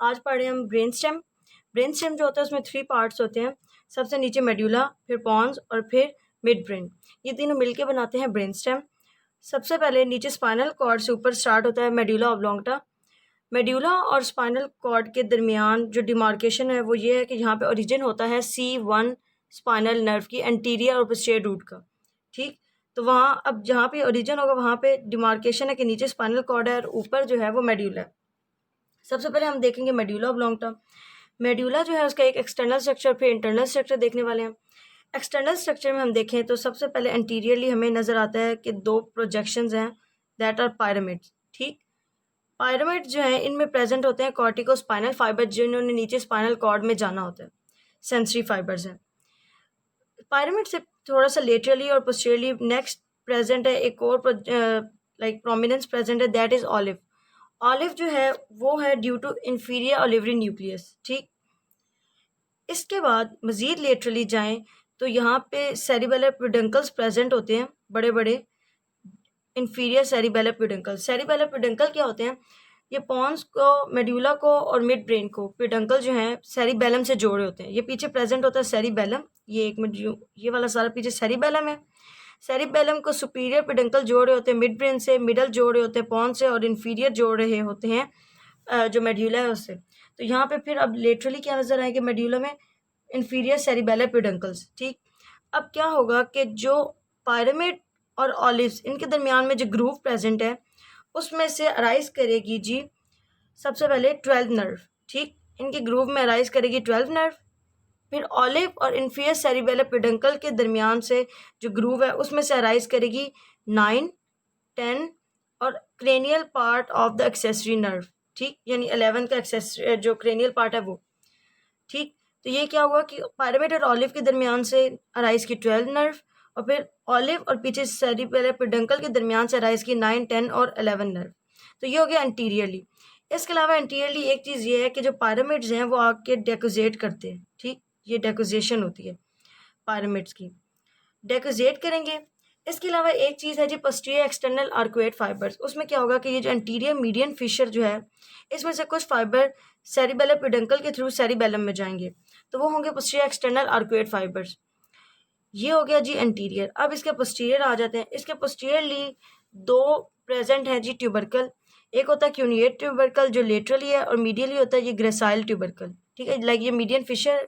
आज पढ़ रहे हैं हम ब्रेन स्टेम। ब्रेन स्टेम जो होता है उसमें 3 पार्ट्स होते हैं। सबसे नीचे मेड्यूला, फिर पॉन्स और फिर मिड ब्रेन। ये तीनों मिलके बनाते हैं ब्रेन स्टेम। सबसे पहले नीचे स्पाइनल कॉर्ड से ऊपर स्टार्ट होता है मेड्यूला ऑब्लोंगटा। मेड्यूला और स्पाइनल कॉर्ड के दरमियान जो डिमार्केशन है वो ये है कि यहाँ पे ओरिजिन होता है C1 स्पाइनल नर्व की एंटीरियर और पोस्टीरियर रूट का। ठीक, तो वहाँ अब जहाँ पे ओरिजिन होगा वहाँ पे डिमार्केशन है कि नीचे स्पाइनल कॉर्ड है और ऊपर जो है वो मेड्यूला है। सबसे पहले हम देखेंगे मेड्यूला ऑब्लोंगटा। मेड्यूला जो है उसका एक एक्सटर्नल स्ट्रक्चर फिर इंटरनल स्ट्रक्चर देखने वाले हैं। एक्सटर्नल स्ट्रक्चर में हम देखें तो सबसे पहले एंटीरियरली हमें नज़र आता है कि 2 प्रोजेक्शंस हैं दैट आर पायरामिड्स। ठीक, पायरामिड जो है इनमें प्रेजेंट होते हैं कॉर्टिको स्पाइनल फाइबर जिन्होंने नीचे स्पाइनल कॉर्ड में जाना होता है, सेंसरी फाइबर्स हैं। पायरामिड से थोड़ा सा लेटरली और पोस्टीरियरली नेक्स्ट प्रेजेंट है एक और प्रोमिनेंस प्रेजेंट है दैट इज ऑलिव। ऑलिव जो है वो है due to inferior olivary nucleus. ठीक, इसके बाद मज़ीद लेटरली जाएं तो यहाँ पे सेरिबेलर पेडुंकल्स प्रेजेंट होते हैं, बड़े बड़े inferior cerebellar peduncle. Cerebellar peduncle क्या होते हैं? ये पॉन्स को, मेड्यूला को और मिड ब्रेन को पेडुंकल जो हैं सेरिबेलम से जोड़े होते हैं। ये पीछे प्रेजेंट होता है सेरिबेलम, ये एक मिनट, ये वाला सारा पीछे सेरिबेलम है। सेरिबेलम को सुपीरियर पेडुंकल जोड़ रहे होते हैं मिड ब्रेन से, मिडल जोड़ रहे होते हैं पॉन्स से और इंफीरियर जोड़ रहे होते हैं जो मेड्यूला है उससे। तो यहाँ पे फिर अब लेटरली क्या नज़र आएंगे मेड्यूला में? Inferior cerebellar peduncles. ठीक, अब क्या होगा कि जो पायरामिड और ऑलिव्स इनके दरमियान में जो ग्रूव प्रेजेंट है उसमें से अराइज करेगी जी सबसे पहले 12 नर्व। ठीक, इनके ग्रूव में अराइज करेगी 12 नर्व। फिर ऑलिव और इन्फीरियर सेरिबेलर पेडुंकल के दरमियान से जो ग्रूव है उसमें से अराइज करेगी 9, 10 और cranial part of the accessory nerve. ठीक, यानी 11 का एक्सेसरी जो क्रेनियल पार्ट है वो। ठीक, तो ये क्या हुआ कि पायरामिड और ऑलिव के दरमियान से अराइज की 12 नर्व और फिर ऑलिव और पीछे सेरिबेलर पेडुंकल के दरमियान से अराइज की 9, 10 और 11 नर्व। तो ये हो गया एंटीरियरली। इसके अलावा एंटीरियरली एक चीज़ ये है कि जो पायरामिड्स हैं वो आके डेकोजेट करते हैं। ठीक, ये डेकोजेशन होती है पायरामिड्स की, डेकोजेट करेंगे। इसके अलावा एक चीज़ है जी पोस्टीरियर एक्सटर्नल आर्कुएट फाइबर्स। उसमें क्या होगा कि ये जो एंटीरियर मीडियन फिशर जो है इसमें से कुछ फाइबर सेरिबेलर पेडुंकल के थ्रू सेरिबेलम में जाएंगे, तो वो होंगे पोस्टीरियर एक्सटर्नल आर्कुएट फाइबर्स। ये हो गया जी एंटीरियर। अब इसके पोस्टीरियर आ जाते हैं। इसके पोस्टीरियरली 2 प्रेजेंट हैं जी ट्यूबरकल। एक होता है क्यूनिएट ट्यूबरकल जो लेटरली है और मीडियली होता है ये ग्रेसाइल ट्यूबरकल। ठीक है, लाइक ये मीडियन फिशर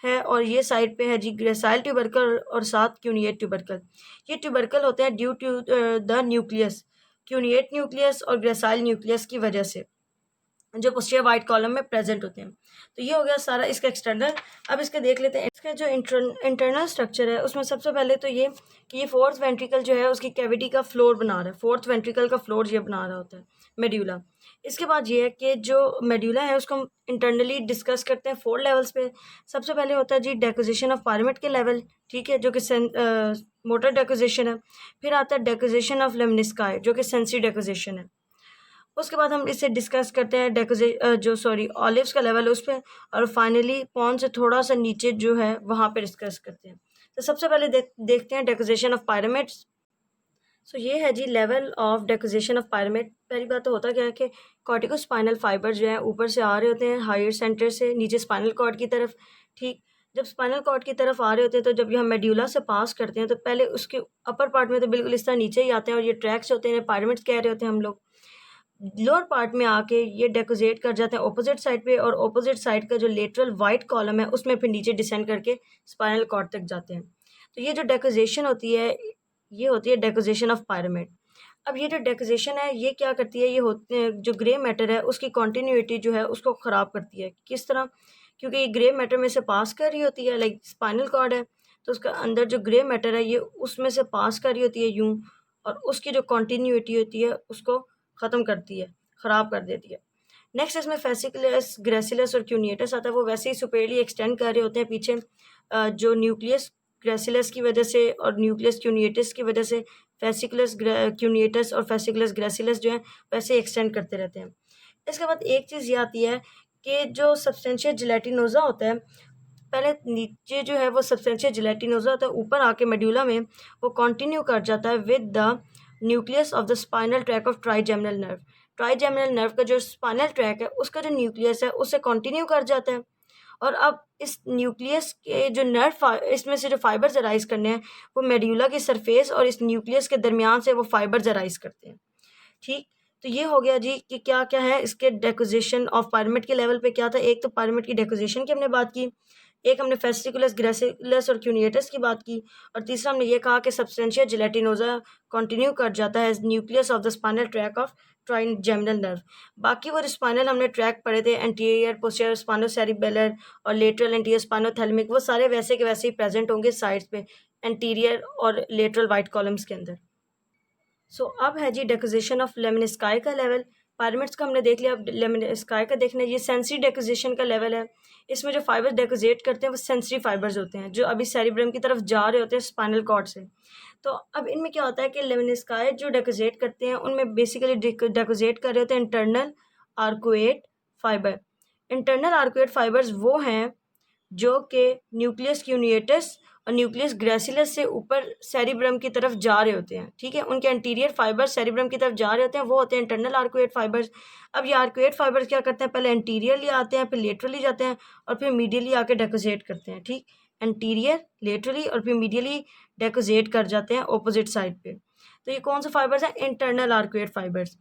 है और ये साइड पे है जी ग्रेसाइल ट्यूबरकल और साथ क्यूनिएट ट्यूबरकल। ये ट्यूबरकल होते हैं due to the nucleus, cuneate nucleus और ग्रेसाइल न्यूक्लियस की वजह से जो पोस्टीरियर वाइट कॉलम में प्रेजेंट होते हैं। तो ये हो गया सारा इसका एक्सटर्नल। अब इसके देख लेते हैं इसका जो इंटरनल स्ट्रक्चर है उसमें सबसे पहले तो ये कि ये 4th वेंट्रिकल जो है उसकी कैविटी का फ्लोर बना रहा है। 4th वेंट्रिकल का फ्लोर ये बना रहा होता है मेड्यूला। इसके बाद ये है कि जो मेड्यूला है उसको हम इंटरनली डिस्कस करते हैं 4 लेवल्स पे। सबसे पहले होता है जी डेकोजेशन ऑफ पायरामिड के लेवल। ठीक है, जो कि मोटर डेकोजेशन है। फिर आता है डेकोजेशन ऑफ लेमनिस्काई जो कि सेंसरी डेकोजेशन है। उसके बाद हम इसे डिस्कस करते हैं ऑलिव्स का लेवल है उस पर, और फाइनली पॉन से थोड़ा सा नीचे जो है वहाँ पे डिस्कस करते हैं। तो सबसे पहले देखते हैं डेकोजेशन ऑफ पायरामिड्स। सो ये है जी लेवल ऑफ डेकोजेशन ऑफ पायरामिड। पहली बात तो होता क्या है कि कॉर्टिको स्पाइनल फाइबर जो है ऊपर से आ रहे होते हैं हायर सेंटर से नीचे स्पाइनल कॉर्ड की तरफ। ठीक, जब स्पाइनल कॉर्ड की तरफ आ रहे होते हैं तो जब ये हम मेड्यूला से पास करते हैं तो पहले उसके अपर पार्ट में तो बिल्कुल इस तरह नीचे ही आते हैं और ये ट्रैक्स होते हैं, पायरामिड्स कह रहे होते हैं हम लोग। लोअर पार्ट में आके ये डेकोजेट कर जाते हैं ऑपोजिट साइड पे, और ऑपोजिट साइड का जो लेटरल वाइट कॉलम है उसमें फिर नीचे डिसेंड करके स्पाइनल कॉर्ड तक जाते हैं। तो ये जो डेकोजेशन होती है ये होती है डेकोजेशन ऑफ पायरामिड। अब ये जो डेकोजेशन है ये क्या करती है, ये होते हैं जो ग्रे मैटर है उसकी कॉन्टीन्यूटी जो है उसको ख़राब करती है। किस तरह? क्योंकि ये ग्रे मैटर में से पास कर रही होती है, लाइक स्पाइनल कॉर्ड है तो उसका अंदर जो ग्रे मैटर है ये उसमें से पास कर रही होती है यूँ, और उसकी जो कॉन्टीन्यूटी होती है उसको ख़त्म करती है, ख़राब कर देती है। नेक्स्ट इसमें फेसिकुलस, ग्रेसिलस और क्यूनिएटस आता है। वो वैसे ही सुपेरियरली एक्सटेंड कर रहे होते हैं पीछे जो न्यूक्लियस ग्रेसिलस की वजह से और न्यूक्लियस क्यूनिएटस की वजह से फेसिकुलस क्यूनिएटस और फेसिकुलस ग्रेसिलस जो है वैसे एक्सटेंड करते रहते हैं। इसके बाद एक चीज़ ये आती है कि जो सब्सटेंशिया जेलेटिनोजा होता है, पहले नीचे जो है वो सब्सटेंशिया जेलेटिनोजा होता है, ऊपर आके मेड्यूला में वो कंटिन्यू कर जाता है with the nucleus of the spinal track of trigeminal nerve. Trigeminal nerve का जो स्पाइनल ट्रैक है उसका जो न्यूक्लियस है उससे कंटिन्यू कर जाता है, और अब इस न्यूक्लियस के जो इसमें से जो फाइबर्स अराइज करने हैं वो मेड्यूला की सरफेस और इस न्यूक्लियस के दरमियान से वो फाइबर्स अराइज करते हैं। ठीक, तो ये हो गया जी कि क्या क्या है इसके डेकोजेशन ऑफ पायरामिड के लेवल पे क्या था। एक तो पायरामिड की डेकोजेशन की हमने बात की, एक हमने फेस्टिकुलस, ग्रेसिलस और क्यूनिएटस की बात की, और तीसरा हमने ये कहा कि सब्सटेंशिया जिलेटिनोजा कंटिन्यू कर जाता है nucleus of the spinal track of trigeminal nerve. बाकी वो स्पाइनल हमने ट्रैक पढ़े थे, एंटीरियर, पोस्टीरियर स्पाइनोसेरिबेलर और लेटरल एंटीरियर स्पाइनोथैलेमिक, वो सारे वैसे के वैसे ही प्रेजेंट होंगे साइड्स पे एंटीरियर और लेटरल वाइट कॉलम्स के अंदर। सो अब है जी डेकोजेशन ऑफ लेमिनिस्काई का लेवल। पायरामिड्स का हमने देख लिया, अब लेमिनिस्काई का देखना है। ये सेंसरी डेकोजेशन का लेवल है। इसमें जो फाइबर्स डेकोजेट करते हैं वो सेंसरी फाइबर्स होते हैं जो अभी सेरिब्रम की तरफ जा रहे होते हैं स्पाइनल कॉर्ड से। तो अब इनमें क्या होता है कि लेमिनिस्काई जो डेकोजेट करते हैं उनमें बेसिकली डेकोजेट कर रहे होते हैं internal arcuate fibre. Internal arcuate fibres वो हैं जो कि न्यूक्लियस क्यूनिएटस और न्यूक्लियस ग्रेसिलस से ऊपर सेरिब्रम की तरफ जा रहे होते हैं। ठीक है, उनके एंटीरियर फाइबर्स सेरिब्रम की तरफ जा रहे होते हैं, वो होते हैं इंटरनल आर्कुएट फाइबर्स। अब ये आर्कुएट फाइबर्स क्या करते हैं, पहले एंटीरियरली आते हैं, फिर लेटरली जाते हैं और फिर मीडियली आके डेकोजेट करते हैं। ठीक, एंटीरियर, लेटरली और फिर मीडियली डेकोजेट कर जाते हैं ऑपोजिट साइड पे। तो ये कौन से फाइबर्स हैं, इंटरनल आर्कुएट फाइबर्स।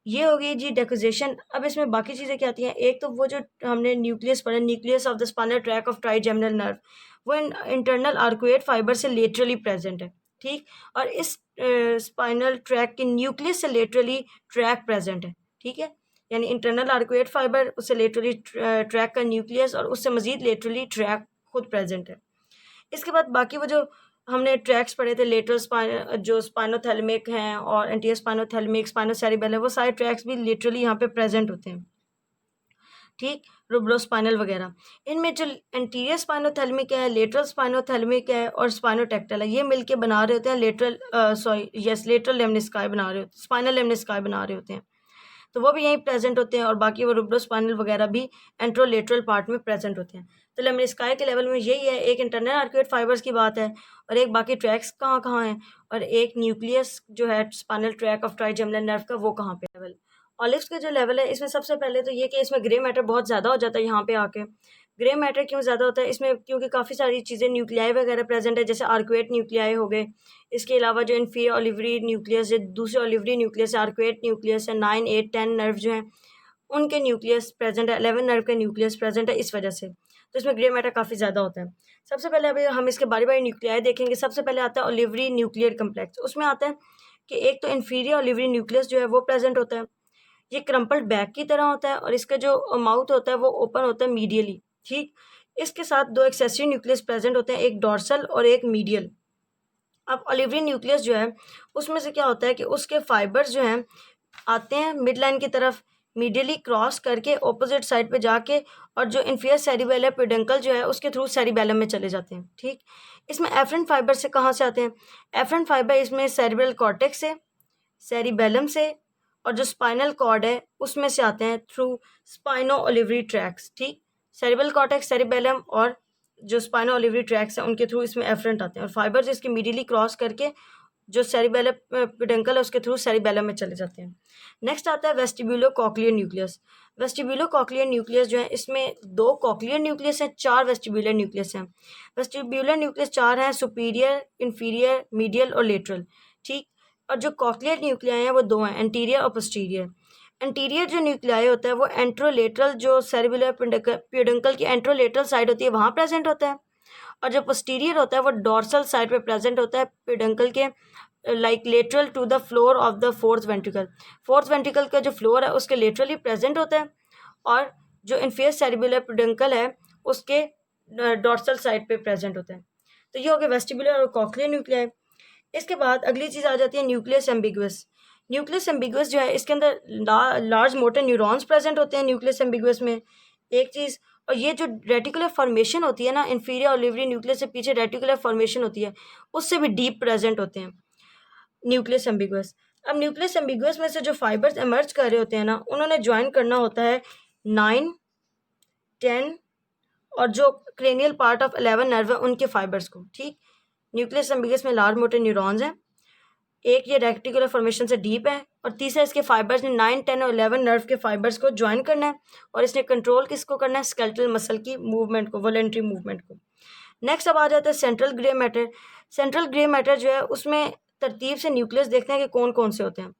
ये हो गई जी डेकोजेशन। अब इसमें बाकी चीज़ें क्या आती हैं, एक तो वो जो हमने न्यूक्लियस पढ़ा, nucleus of the spinal track of trigeminal nerve, वो इंटरनल आर्कुएट फाइबर से लेटरली प्रेजेंट है। ठीक, और इस स्पाइनल ट्रैक के न्यूक्लियस से लेटरली ट्रैक प्रेजेंट है। ठीक है, यानी इंटरनल आर्कुएट फाइबर, उससे लेटरली ट्रैक का न्यूक्लियस और उससे मजीद लेटरली ट्रैक खुद प्रेजेंट है। इसके बाद बाकी वो जो हमने ट्रैक्स पढ़े थे, लेटरल जो स्पाइनोथैलेमिक हैं और एंटीरियर स्पाइनोथैलेमिक, स्पाइनोसेरिबेलर, वो सारे ट्रैक्स भी लिटरली यहाँ पे प्रेजेंट होते हैं। ठीक, रूब्रोस्पाइनल वगैरह। इनमें जो एंटीरियर स्पाइनोथैलेमिक है, लेटरल स्पाइनोथैलेमिक है और स्पाइनोटेक्टल है, ये मिलके बना रहे होते हैं लेटरल लेमनिस्काई बना रहे होते हैं, स्पाइनल लेमनिस्काई बना रहे होते हैं। तो वो भी यहीं प्रेजेंट होते हैं और बाकी वो रूब्रोस्पाइनल वगैरह भी एंट्रोलेटरल पार्ट में प्रेजेंट होते हैं। तो लेमनिस्काई के लेवल में यही है, एक इंटरनल आर्कुएट फाइबर्स की बात है और एक बाकी ट्रैक्स कहाँ कहाँ हैं, और एक न्यूक्लियस जो है spinal track of trigeminal nerve का, वो कहाँ पे लेवल। ऑलिव्स का जो लेवल है इसमें सबसे पहले तो ये कि इसमें ग्रे मैटर बहुत ज़्यादा हो जाता है यहाँ पे आके। ग्रे मैटर क्यों ज़्यादा होता है इसमें, क्योंकि काफ़ी सारी चीज़ें न्यूक्लियाई वगैरह प्रेजेंट है, जैसे आर्कुएट न्यूक्लियाई हो गए। इसके अलावा जो इन्फीरियर ओलिवरी न्यूक्लियस है, दूसरे ओलिवरी न्यूक्लियस है, आर्कुएट न्यूक्लियस है, 9, 8, 10 नर्व जो हैं उनके न्यूक्लियस प्रेजेंट है, 11 नर्व के न्यूक्लियस प्रेजेंट है, इस वजह से तो इसमें ग्रे मैटर काफ़ी ज़्यादा होता है। सबसे पहले अभी हम इसके बारी बारी न्यूक्लियाई देखेंगे। सबसे पहले आता है ओलिवरी न्यूक्लियर कम्प्लेक्स। उसमें आता है कि एक तो इन्फीरियर ओलिवरी न्यूक्लियस जो है वो प्रेजेंट होता है, ये क्रम्पल्ड बैग की तरह होता है और इसका जो माउथ होता है वो ओपन होता है मीडियली। ठीक, इसके साथ दो एक्सेसरी न्यूक्लियस प्रेजेंट होते हैं, एक डॉर्सल और एक मीडियल। अब ओलिवरी न्यूक्लियस जो है उसमें से क्या होता है कि उसके फाइबर्स जो हैं आते हैं मिड लाइन की तरफ, मीडियली क्रॉस करके ऑपोजिट साइड पे जाके, और जो इन्फीरियर सेरिबेलर पेडंकल जो है उसके थ्रू सेरिबेलम में चले जाते हैं। ठीक, इसमें एफरेंट फाइबर से कहाँ से आते हैं, एफरेंट फाइबर इसमें सेरिब्रल कॉर्टेक्स से, सेरिबेलम से, और जो स्पाइनल कॉर्ड है उसमें से आते हैं थ्रू स्पाइनो ओलिवरी ट्रैक्स। ठीक, सेरिब्रल कॉर्टेक्स, सेरिबेलम और जो स्पाइनो ओलिवरी ट्रैक्स हैं उनके थ्रू इसमें एफरेंट आते हैं, और फाइबर्स इसके मीडियली क्रॉस करके जो सेरिबेलम पेडंकल है उसके थ्रू सेरिबेलम में चले जाते हैं। नेक्स्ट आता है vestibulo cochlear nucleus. Vestibulo cochlear nucleus जो है इसमें दो कॉक्लियर न्यूक्लियस हैं, 4 वेस्टिब्यूलर न्यूक्लियस हैं। वेस्टिब्यूलर न्यूक्लियस 4 हैं, सुपीरियर, इंफीरियर, मीडियल और लेटरल। ठीक, और जो कॉक्लियर न्यूक्लियाई हैं वो 2 हैं, एंटीरियर और पोस्टीरियर। एंटीरियर जो न्यूक्लियाई होता है वो एंट्रोलेटरल, जो सेरिबेलर पेडंकल की एंट्रोलेटरल साइड होती है वहाँ प्रेजेंट होता है, और जो पोस्टीरियर होता है वो डॉर्सल साइड पे प्रेजेंट होता है पेडंकल के, like lateral to the floor of the fourth ventricle. Fourth ventricle का जो फ्लोर है उसके लेटरली प्रेजेंट होता है, और जो इन्फीरियर सेरिबेलर पेडंकल है उसके डॉर्सल साइड पे प्रेजेंट होता है। तो ये हो गया वेस्टिबुलर और कॉक्लियर न्यूक्लियाई। इसके बाद अगली चीज़ आ जाती है न्यूक्लियस एम्बिगुअस। न्यूक्लियस एम्बिगुअस जो है इसके अंदर लार्ज मोटर न्यूरॉन्स प्रेजेंट होते हैं न्यूक्लियस एम्बिगुअस में, एक चीज़। और ये जो रेटिकुलर फॉर्मेशन होती है ना, इन्फीरियर ओलिवरी न्यूक्लियस से पीछे रेटिकुलर फॉर्मेशन होती है, उससे भी डीप प्रेजेंट होते हैं न्यूक्लियस एम्बिगुअस। अब न्यूक्लियस एम्बिगुअस में से जो फाइबर्स एमर्ज कर रहे होते हैं ना, उन्होंने ज्वाइन करना होता है 9, 10 और जो क्रेनियल पार्ट ऑफ 11 नर्व है उनके फाइबर्स को। ठीक, न्यूक्लियस एम्बिगुअस में लार्ज मोटर न्यूरॉन्स हैं, एक ये रेक्टिकुलर फॉर्मेशन से डीप है, और तीसरा इसके फाइबर्स ने 9, 10 और 11 नर्व के फाइबर्स को ज्वाइन करना है, और इसने कंट्रोल किसको करना है, स्केलेटल मसल की मूवमेंट को, वॉलंटरी मूवमेंट को। नेक्स्ट अब आ जाता है central grey matter. Central grey matter जो है उसमें तरतीब से न्यूक्लियस देखते हैं कि कौन कौन से होते हैं।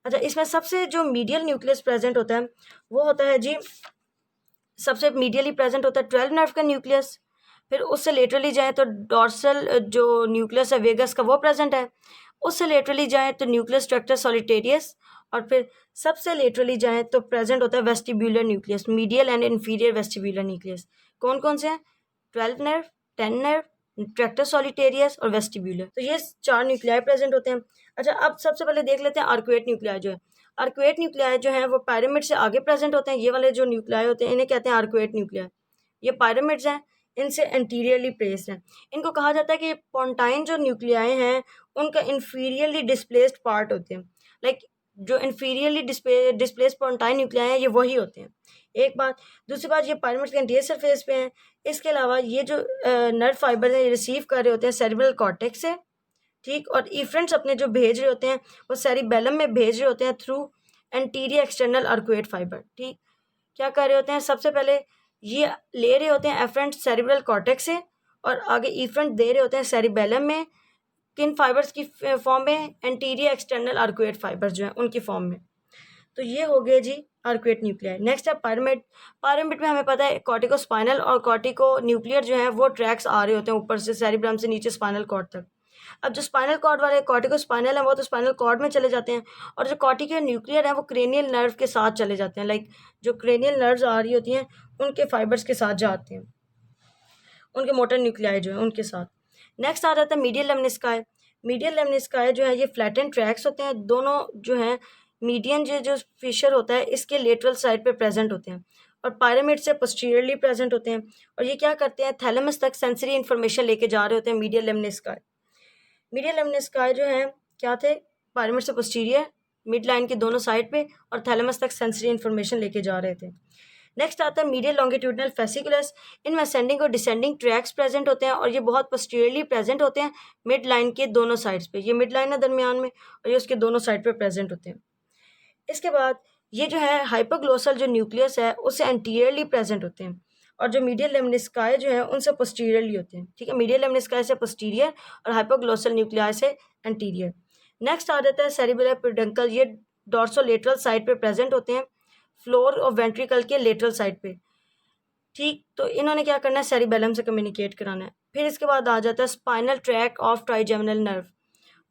अच्छा, इसमें सबसे जो मीडियल न्यूक्लियस प्रेजेंट होता है वो होता है जी, सबसे मीडियली प्रेजेंट होता है 12 नर्व का न्यूक्लियस। फिर उससे लेटरली जाएँ तो डॉर्सल जो न्यूक्लियस है वेगस का वो प्रेजेंट है। उससे लेटरली जाएँ तो न्यूक्लियस ट्रैक्टर सॉलिटेरियस, और फिर सबसे लेटरली जाएँ तो प्रेजेंट होता है vestibular nucleus, medial and inferior vestibular nucleus. कौन कौन से हैं, 12 नर्व, 10 नर्व, ट्रैक्टर सॉलिटेरियस और वेस्टिब्यूलर। तो ये 4 न्यूक्लियाई प्रेजेंट होते हैं। अच्छा, अब सबसे पहले देख लेते हैं आर्कुएट न्यूक्लियाई जो है। आर्कुएट न्यूक्लियाई जो है वो पायरामिड से आगे प्रेजेंट होते हैं। ये वाले जो न्यूक्लियाई होते हैं इन्हें कहते हैं आर्कुएट न्यूक्लियाई। ये पायरामिड्स हैं, इनसे एंटीरियरली प्लेस्ड हैं। इनको कहा जाता है कि पोंटाइन जो न्यूक्लियाई हैं उनका इन्फीरियरली डिस्प्लेस्ड पार्ट होते हैं। लाइक जो इन्फीरियरली डिस्प्लेस्ड पोंटाइन न्यूक्लियाई हैं ये वही होते हैं। एक बात। दूसरी बात, ये पायरामिड्स के एंटीरियर सरफेस पे हैं। इसके अलावा ये जो नर्व फाइबर हैं ये रिसीव कर रहे होते हैं सेरेब्रल कॉर्टेक्स से, ठीक, और इफरेंट्स अपने जो भेज रहे होते हैं वो सेरिबेलम में भेज रहे होते हैं through anterior external arcuate fibre. ठीक, क्या कर रहे होते हैं, सबसे पहले ये ले रहे होते हैं एफरेंट सेरिब्रल कॉर्टेक्स से, और आगे इफरेंट दे रहे होते हैं सेरिबेलम में, किन फाइबर्स की फॉर्म में, एंटीरियर एक्सटर्नल आर्कुएट फाइबर्स जो हैं उनकी फॉर्म में। तो ये हो गए जी आर्कुएट न्यूक्लियाई। नेक्स्ट है पायरामिड। पायरामिड में हमें पता है कॉर्टिको स्पाइनल और कॉर्टिको न्यूक्लियर जो है वो ट्रैक्स आ रहे होते हैं ऊपर से सेरिब्रम से नीचे स्पाइनल कॉर्ड तक। अब जो स्पाइनल कॉर्ड वाले कॉर्टिको स्पाइनल है वो तो स्पाइनल कॉर्ड में चले जाते हैं, और जो कॉर्टिको न्यूक्लियर है वो क्रेनियल नर्व के साथ चले जाते हैं। लाइक जो क्रेनियल नर्व्स आ रही होती हैं उनके फाइबर्स के साथ जाते हैं, उनके मोटर न्यूक्लियाई जो है उनके साथ। नेक्स्ट आ जाता है मीडियल लेमनिस्काई। मीडियल लेमनिस्काई जो है ये फ्लैटेंड ट्रैक्स होते हैं, दोनों जो हैं मीडियन जो फिशर होता है इसके लेटरल साइड पे प्रेजेंट होते हैं, और पायरामिड से पोस्टीरियरली प्रेजेंट होते हैं। और ये क्या करते हैं, थैलेमस तक सेंसरी इन्फॉर्मेशन लेके जा रहे होते हैं मीडियल लेमनिस्काई। मीडियल लेमनिस्काई जो है क्या थे, पायरामिड से पोस्टीरियर, मिड लाइन के दोनों साइड पे, और थैलेमस तक सेंसरी इन्फॉर्मेशन लेके जा रहे थे। नेक्स्ट आता है मीडियल लॉन्गिट्यूडनल फेसिकुलस। इनमें असेंडिंग और डिसेंडिंग ट्रैक्स प्रेजेंट होते हैं, और ये बहुत पोस्टीरियरली प्रेजेंट होते हैं मिड लाइन के दोनों साइड्स पे। ये मिड लाइन है दरमियान में, और ये उसके दोनों साइड पे प्रेजेंट होते हैं। इसके बाद ये जो है हाइपोग्लोसल जो न्यूक्लियस है उससे एंटीरियरली प्रेजेंट होते हैं, और जो मीडियल लेमनिस्काई जो है उनसे पोस्टीरियरली होते हैं। ठीक है, मीडियल लेमनिस्काई से पोस्टीरियर और हाइपोग्लोसल न्यूक्लियाई से एंटीरियर। नेक्स्ट आ जाता है सेरिबेलर पेडंकल। ये डॉर्सोलेटरल साइड पे प्रेजेंट होते हैं, फ्लोर और वेंट्रिकल के लेटरल साइड पे। ठीक, तो इन्होंने क्या करना है, सेरिबेलम से कम्युनिकेट कराना है। फिर इसके बाद आ जाता है spinal track of trigeminal nerve.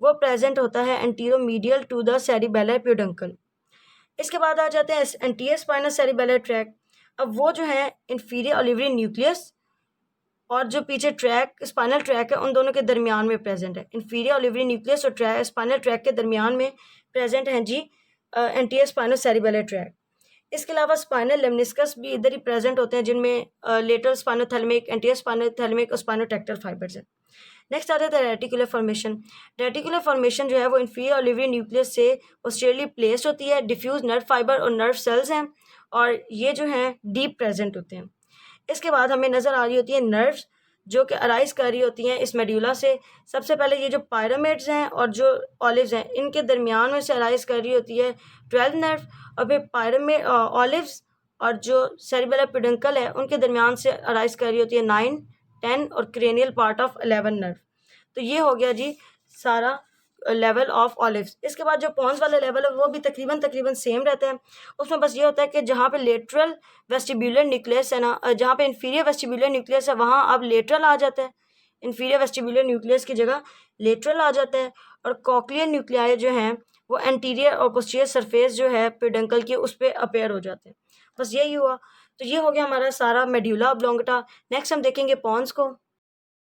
वो प्रेजेंट होता है एंटीरोमीडियल टू द सेरिबेलर पेडंकल। इसके बाद आ जाते हैं एंटीरियर स्पाइनल सेरिबेलर ट्रैक। अब वो जो है इंफीरियर ओलिवरी न्यूक्लियस और जो पीछे ट्रैक स्पाइनल ट्रैक है उन दोनों के दरमियान में प्रेजेंट है। इंफीरियर ओलिवरी न्यूक्लियस और स्पाइनल ट्रैक के दरमियान में प्रेजेंट हैं जी एंटीरियर स्पाइनल सेरिबेलर ट्रैक। इसके अलावा स्पाइनल लेमनिस्कस भी इधर ही प्रेजेंट होते हैं, जिनमें लेटरल स्पाइनोथैलेमिक, एंटीरियर स्पाइनोथैलेमिक और स्पाइनोटेक्टल फाइबर्स हैं। नेक्स्ट आ जाता है रेटिकुलर फॉर्मेशन। रेटिकुलर फॉर्मेशन जो है वो इंफीरियर ओलिवरी न्यूक्लियस से पोस्टीरियरली प्लेस्ड होती है। डिफ्यूज नर्व फाइबर और नर्व सेल्स हैं, और ये जो हैं डीप प्रेजेंट होते हैं। इसके बाद हमें नज़र आ रही होती है नर्व्स जो कि अराइज कर रही होती हैं इस मेड्यूला से। सबसे पहले ये जो पायरामिड्स हैं और जो ऑलिव्स हैं इनके दरमियान में से अराइज कर रही होती है 12 नर्व, और फिर पायरामिड ऑलिव्स और जो सेरिबेलर पेडंकल है उनके दरमियान से अराइज कर रही होती है 9, 10 और क्रेनियल पार्ट ऑफ 11 नर्व। तो ये हो गया जी सारा लेवल ऑफ ऑलिव्स। इसके बाद जो पॉन्स वाला लेवल है वो भी तकरीबन सेम रहता है। उसमें बस ये होता है कि जहाँ पे लेटरल वेस्टिब्यूलर न्यूक्लियस है ना, जहाँ पे इन्फीरियर वेस्टिब्यूलर न्यूक्लियस है वहाँ अब लेटरल आ जाता है, इन्फीरियर वेस्टिब्यूलर न्यूक्लियस की जगह लेटरल आ जाता है। और कॉक्लियर न्यूक्लियाई जो हैं वो एंटीरियर और पोस्टीरियर सरफेस जो है पेडंकल की उस पर अपेयर हो जाते हैं। बस यही हुआ। तो ये हो गया हमारा सारा मेड्यूला ऑब्लोंगेटा। नेक्स्ट हम देखेंगे पॉन्स को।